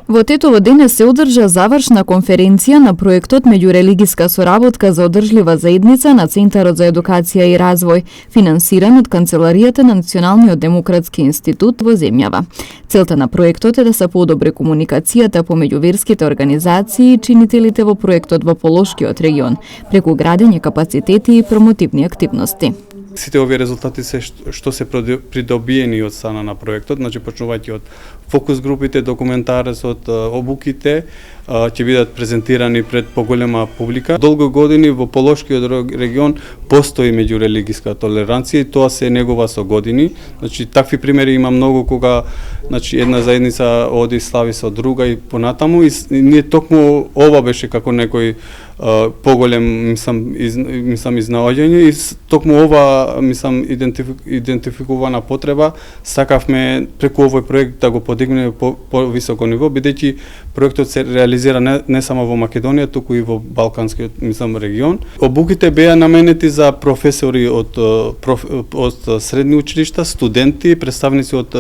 Во Тетово денес се одржа завршна конференција на проектот Меѓурелигиска соработка за одржлива заедница на Центарот за едукација и развој, финансиран од Канцеларијата на Националниот демократски институт во земјава. Целта на проектот е да се подобри комуникацијата помеѓу верските организации и чинителите во проектот во Полошкиот регион, преку градење капацитети и промотивни активности. Сите овие резултати се што се придобиени од страна на проектот, значи почнувајќи од фокус групите, документарецот, обуките, ќе бидат презентирани пред поголема публика. Долго години во Полошкиот регион постои меѓурелигиска толеранција и тоа се негова со години. Значи такви примери има многу кога значи една заедница оди слави со друга и понатаму и ние токму ова беше како некој поголем мислам изнаоѓање и токму ова мислам идентификувана потреба сакавме преку овој проект да го подигнеме по високо ниво, бидејќи проектот се реализира не само во Македонија, туку и во Балканскиот мислам регион. Обуките беа наменети за професори од средни училишта, студенти, представници од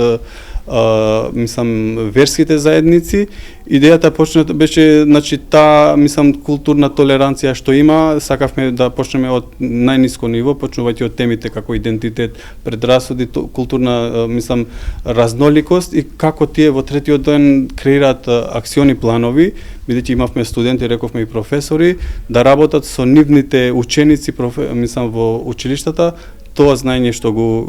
мислам верските заедници. Идејата беше значи таа мислам културна толеранција што има, сакавме да почнеме од најниско ниво, почнувајќи од темите како идентитет, предрасуди, културна мислам разноликост и како тие во третиот ден креираат акциони планови, бидејќи имавме студенти, рековме и професори, да работат со нивните ученици мислам во училиштата, тоа знаење што го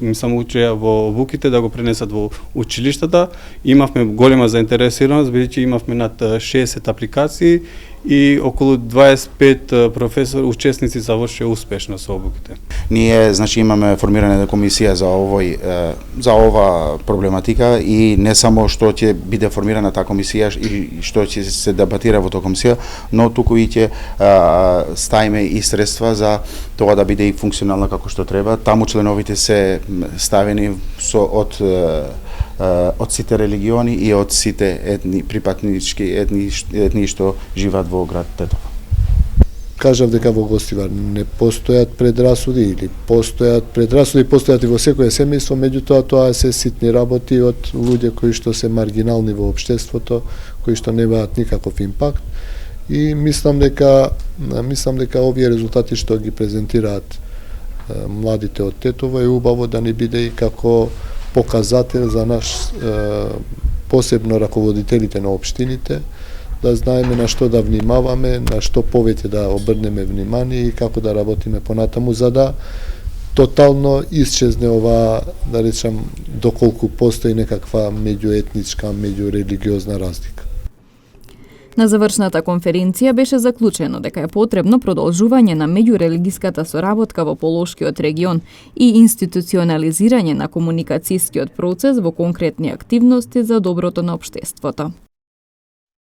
мислам учеа во обуките да го пренесат во училиштата. Имавме голема заинтересираност бидејќи имавме над 60 апликации и околу 25 професори учесници завршија успешно со обуките. Ние значи имаме формирана комисија за ова проблематика и не само што ќе биде формирана таа комисија и што ќе се дебатира во таа комисија, но туку и ќе ставиме и средства за тоа да биде и функционална како што треба. Таму членовите се ставени од сите религиони и од сите припатнички етни што живеат во град Тетово. Кажав дека во Гостивар не постојат предрасуди или постојат и во секое семејство, меѓутоа тоа се ситни работи од луѓе кои што се маргинални во општеството, кои што немаат никаков импакт и мислам дека овие резултати што ги презентираат младите од Тетово е убаво да ни биде и како показател за наш посебно раководителите на општините, да знаеме на што да внимаваме, на што повеќе да обрнеме внимание и како да работиме понатаму за да тотално исчезне ова, да речам, доколку постои некаква меѓуетничка, меѓурелигиозна разлика. На завршната конференција беше заклучено дека е потребно продолжување на меѓурелигиската соработка во Полошкиот регион и институционализирање на комуникацијскиот процес во конкретни активности за доброто на општеството.